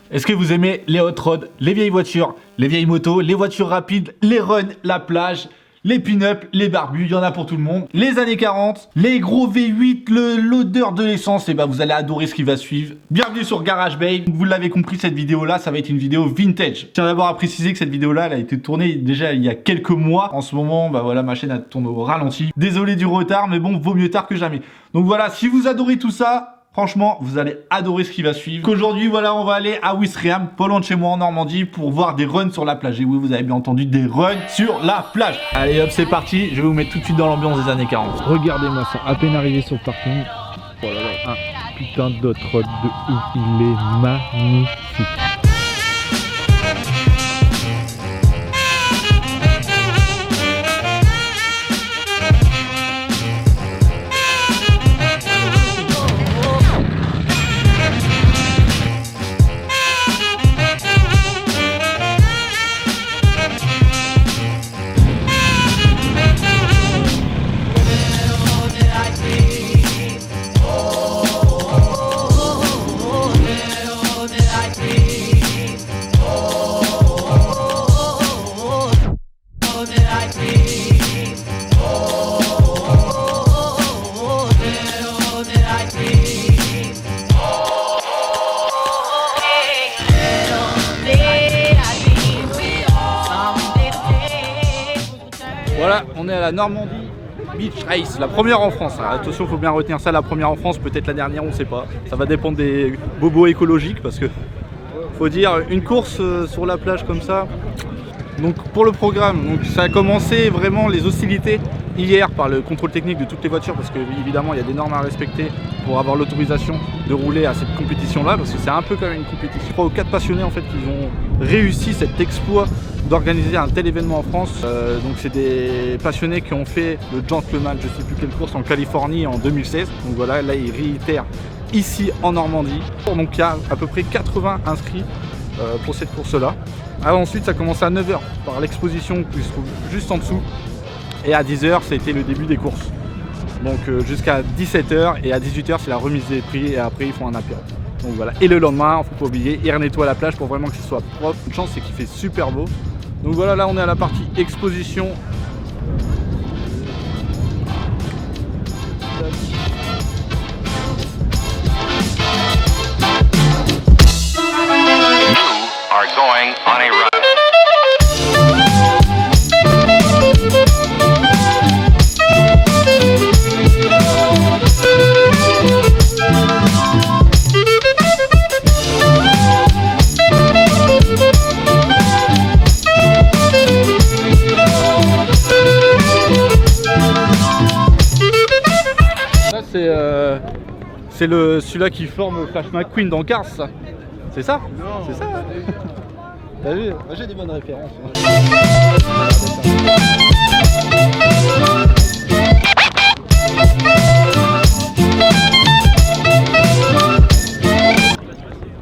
Est-ce que vous aimez les hot rods, les vieilles voitures, les vieilles motos, les voitures rapides, les runs, la plage, les pin-up, les barbus, il y en a pour tout le monde. Les années 40, les gros V8, l'odeur de l'essence, et ben vous allez adorer ce qui va suivre. Bienvenue sur GarageBay. Vous l'avez compris, cette vidéo-là, ça va être une vidéo vintage. Je tiens d'abord à préciser que cette vidéo-là, elle a été tournée déjà il y a quelques mois. En ce moment, bah voilà, ma chaîne elle tourne au ralenti. Désolé du retard, mais bon, vaut mieux tard que jamais. Donc voilà, si vous adorez tout ça, franchement, vous allez adorer ce qui va suivre. Aujourd'hui, voilà, on va aller à Ouistreham, pas loin de chez moi en Normandie, pour voir des runs sur la plage. Et oui, vous avez bien entendu, des runs sur la plage. Allez hop, c'est parti. Je vais vous mettre tout de suite dans l'ambiance des années 40. Regardez-moi ça, à peine arrivé sur le parking. Oh là là, un putain de hot rod de ouf, il est magnifique. Voilà, on est à la Normandie Beach Race, la première en France. Alors, attention, il faut bien retenir ça, la première en France, peut-être la dernière, on ne sait pas. Ça va dépendre des bobos écologiques parce que, faut dire, une course sur la plage comme ça. Donc pour le programme, donc, ça a commencé vraiment les hostilités hier par le contrôle technique de toutes les voitures parce que évidemment il y a des normes à respecter pour avoir l'autorisation de rouler à cette compétition là parce que c'est un peu comme une compétition. 3 ou 4 passionnés en fait qui ont réussi cet exploit d'organiser un tel événement en France. Donc c'est des passionnés qui ont fait le Gentleman, je sais plus quelle course, en Californie en 2016. Donc voilà, là ils réitèrent ici en Normandie. Donc il y a à peu près 80 inscrits pour cette course là. Alors ensuite ça a commencé à 9h par l'exposition qui se trouve juste en dessous. Et à 10h c'était le début des courses. Donc jusqu'à 17h et à 18h c'est la remise des prix et après ils font un apéro. Donc voilà. Et le lendemain, faut pas oublier, ils nettoient la plage pour vraiment que ce soit propre. Une chance c'est qu'il fait super beau. Donc voilà, là on est à la partie exposition. Are going on a run. C'est celui-là qui forme Flash McQueen dans Cars, ça. C'est ça? C'est ça. T'as vu? Moi j'ai des bonnes références.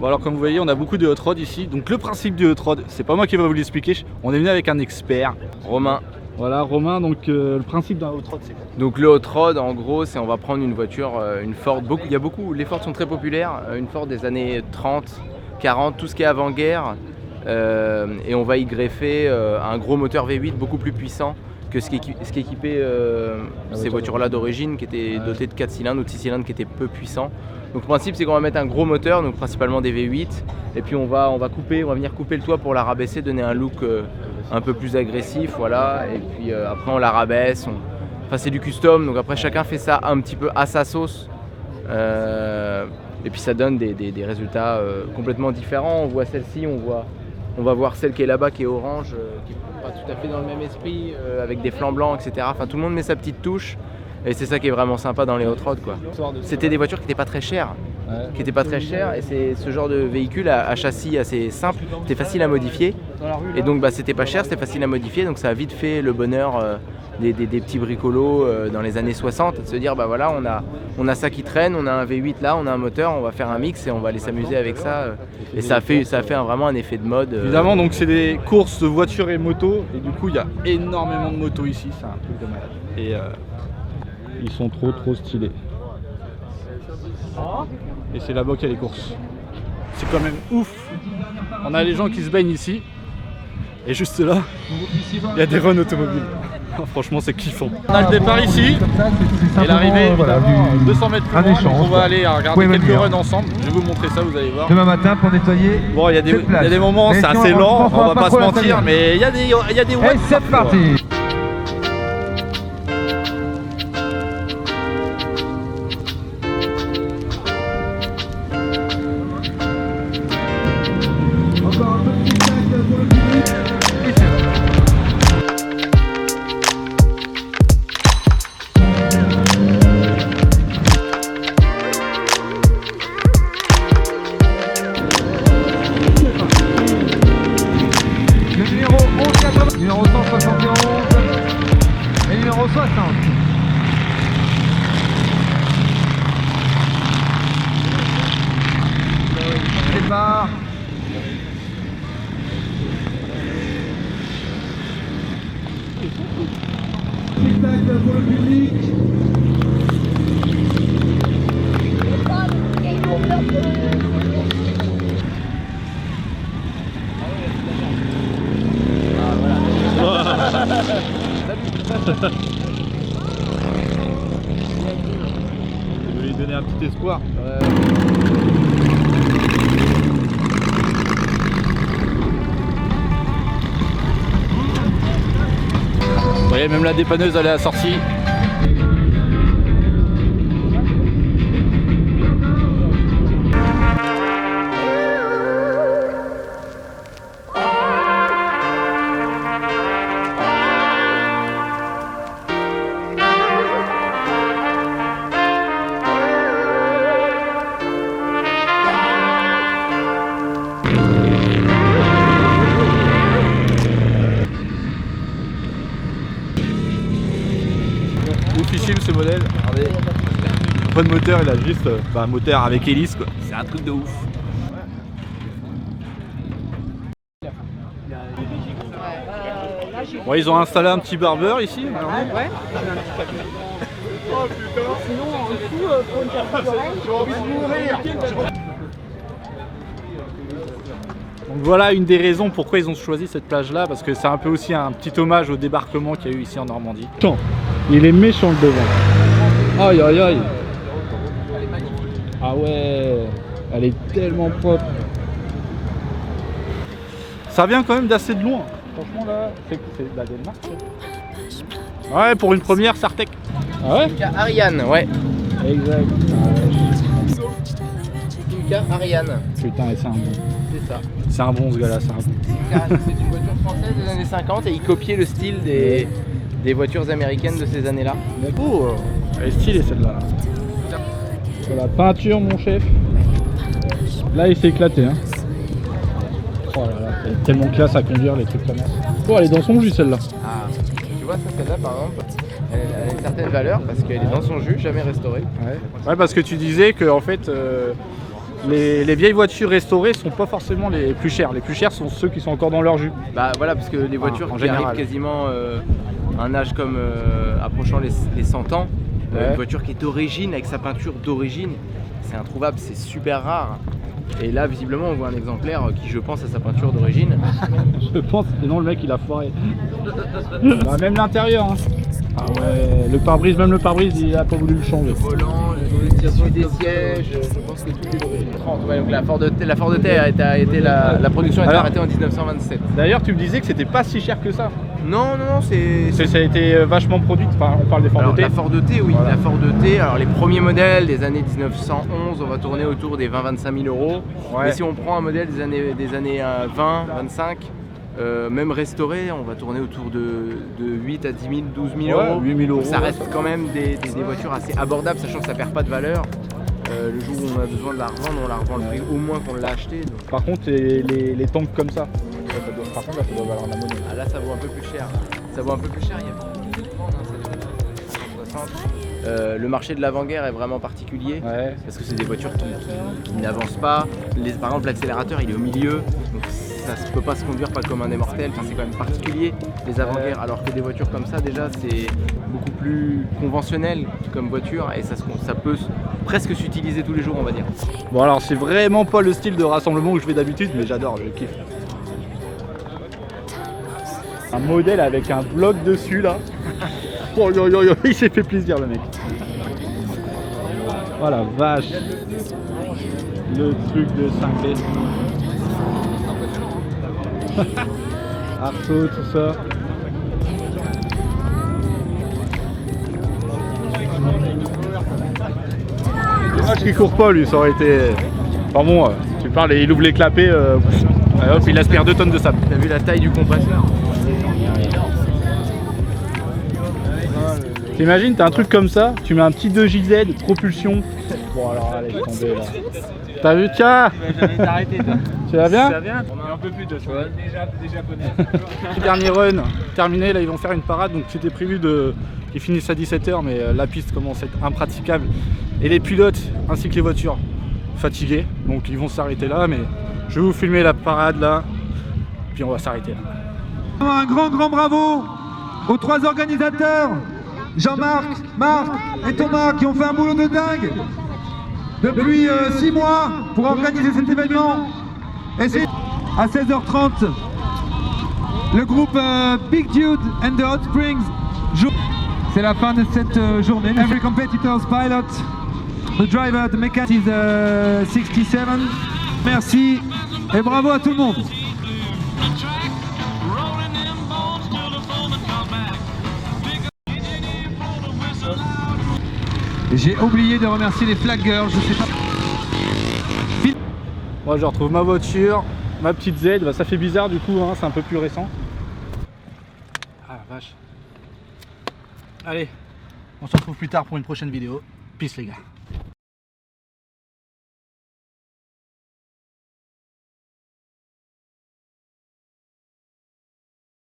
Bon alors comme vous voyez on a beaucoup de hot rod ici. Donc le principe du hot rod, c'est pas moi qui va vous l'expliquer. On est venu avec un expert, Romain. Voilà Romain, donc le principe d'un hot rod c'est quoi? Donc le hot rod en gros c'est on va prendre une voiture, une Ford, il y a beaucoup, les Ford sont très populaires, une Ford des années 30, 40, tout ce qui est avant-guerre et on va y greffer un gros moteur V8 beaucoup plus puissant que ce qui équipait ces voitures là d'origine qui étaient dotées de 4 cylindres ou de 6 cylindres qui étaient peu puissants. Donc le principe c'est qu'on va mettre un gros moteur, donc principalement des V8 et puis on va venir couper le toit pour la rabaisser, donner un look un peu plus agressif, voilà, et puis après on la rabaisse, enfin c'est du custom, donc après chacun fait ça un petit peu à sa sauce, et puis ça donne des résultats complètement différents. On voit celle-ci, on va voir celle qui est là-bas qui est orange, qui n'est pas tout à fait dans le même esprit, avec des flancs blancs, etc. Enfin tout le monde met sa petite touche. Et c'est ça qui est vraiment sympa dans les hot rods quoi. C'était des voitures qui n'étaient pas très chères. Et c'est ce genre de véhicule à châssis assez simple, c'était facile à modifier. Et donc bah, c'était pas cher, c'était facile à modifier, donc ça a vite fait le bonheur des petits bricolos dans les années 60, de se dire bah voilà on a ça qui traîne, on a un V8 là, on a un moteur, on va faire un mix et on va aller s'amuser avec ça. Et ça a fait vraiment un effet de mode. Évidemment donc c'est des courses de voitures et motos et du coup il y a énormément de motos ici, c'est un truc de malade. Et ils sont trop stylés. Et c'est là-bas qu'il y a les courses. C'est quand même ouf On a les gens qui se baignent ici. Et juste là, il y a des runs automobiles. Franchement, c'est kiffant. On a le départ ici. Et l'arrivée, évidemment, 200 mètres plus loin. Donc on va aller regarder quelques runs ensemble. Je vais vous montrer ça, vous allez voir. Demain matin pour nettoyer. Bon, il y a des moments, c'est assez lent, on va pas se mentir, mais il y a des Et c'est parti. Numéro 171 et numéro 60. Départ. Spectacle pour le public. Je vais lui donner un petit espoir. Vous voyez, même la dépanneuse elle est assortie. Oufissime ce modèle, regardez. Pas de moteur, il a juste un moteur avec hélice quoi. C'est un truc de ouf. Bon, ils ont installé un petit barbeur ici. Ouais. Sinon, en dessous, pour une capture Donc voilà une des raisons pourquoi ils ont choisi cette plage là, parce que c'est un peu aussi un petit hommage au débarquement qu'il y a eu ici en Normandie. Il est méchant le devant. Aïe aïe aïe. Ah ouais, elle est tellement propre. Ça vient quand même d'assez de loin. Franchement là, c'est de la Danemark. Ouais, pour une première Sartec. Ah ouais? Kimka Ariane, ouais. Exact. Kimka Ariane. Putain, et c'est un bon. C'est ça. C'est un bon ce gars là, c'est un bon. C'est une voiture française des années 50 et il copiait le style des voitures américaines de ces années-là. Oh, elle est stylée celle-là. Sur la peinture mon chef. Là il s'est éclaté hein. Oh là là, elle est tellement classe à conduire les trucs comme ça. Oh elle est dans son jus celle-là. Ah, tu vois ça, celle-là par exemple, elle a une certaine valeur parce qu'elle est dans son jus, jamais restaurée. Ouais, parce que tu disais que en fait les vieilles voitures restaurées sont pas forcément les plus chères. Les plus chères sont ceux qui sont encore dans leur jus. Bah voilà, parce que les voitures en qui général. arrivent quasiment à un âge comme approchant les 100 ans, Ouais. une voiture qui est d'origine, avec sa peinture d'origine, c'est introuvable, c'est super rare. Et là, visiblement, on voit un exemplaire qui, je pense, a sa peinture d'origine. Je pense, sinon le mec il a foiré. Bah, même l'intérieur. Hein. Ah ouais, le pare-brise, même le pare-brise il a pas voulu le changer. Le volant, le des sièges, je pense que tout est d'origine. 30, ouais, donc la Ford T a été la production a été arrêtée en 1927. D'ailleurs tu me disais que c'était pas si cher que ça. Non, c'est... Ça a été vachement produit, enfin on parle des Ford Alors, T. la Ford T, oui, Voilà. la Ford T, alors les premiers modèles des années 1911, on va tourner autour des 20-25 000 euros. Ouais. Mais si on prend un modèle des années 20, 25, même restauré, on va tourner autour de 8 à 10 000, 12 000 Ouais, euros. 8 000 euros. Donc ça reste quand même des voitures assez abordables, sachant que ça perd pas de valeur. Le jour où on a besoin de la revendre, on la revend le prix au moins qu'on l'a acheté. Donc. Par contre les tanks comme ça, par contre là ça doit valoir la monnaie. Ah, là, ça vaut un peu plus cher. Ça vaut un peu plus cher, il y a beaucoup de ventes, hein, ça doit être 160. Le marché de l'avant-guerre est vraiment particulier. Ouais. Parce que c'est des voitures qui n'avancent pas. Par exemple, l'accélérateur il est au milieu. Donc ça ne peut pas se conduire pas comme un immortel, enfin, c'est quand même particulier les avant-guerres, alors que des voitures comme ça déjà c'est beaucoup plus conventionnel comme voiture et ça peut presque s'utiliser tous les jours on va dire. Bon alors c'est vraiment pas le style de rassemblement que je fais d'habitude, mais j'adore, je kiffe. Un modèle avec un bloc dessus là. Oh, il s'est fait plaisir le mec. Oh la vache. Le truc de cinglé. Arceau, tout ça. Dommage qu'il court pas lui, ça aurait été... Enfin bon, tu parles et il ouvre les clapets, hop, il aspire 2 tonnes de sable. T'as vu la taille du compresseur? T'imagines, t'as un truc comme ça, tu mets un petit 2JZ de propulsion. Bon alors allez, tomber là. T'as vu, tiens. Tu vas bien? Un peu plus de ça. Déjà japonais. Dernier run terminé, là ils vont faire une parade, donc c'était prévu qu'ils finissent à 17h, mais la piste commence à être impraticable. Et les pilotes ainsi que les voitures fatigués, donc ils vont s'arrêter là, mais je vais vous filmer la parade là, puis on va s'arrêter là. Un grand bravo aux 3 organisateurs, Jean-Marc, Marc et Thomas, qui ont fait un boulot de dingue depuis 6 mois pour organiser cet événement. Et c'est à 16h30, le groupe Big Dude and the Hot Springs joue. C'est la fin de cette journée. Every competitor's pilot, the driver, the mechanic is 67. Merci et bravo à tout le monde. J'ai oublié de remercier les flaggers, je sais pas. Moi je retrouve ma voiture, ma petite Z, bah, ça fait bizarre du coup, hein, c'est un peu plus récent. Ah la vache. Allez, on se retrouve plus tard pour une prochaine vidéo. Peace les gars.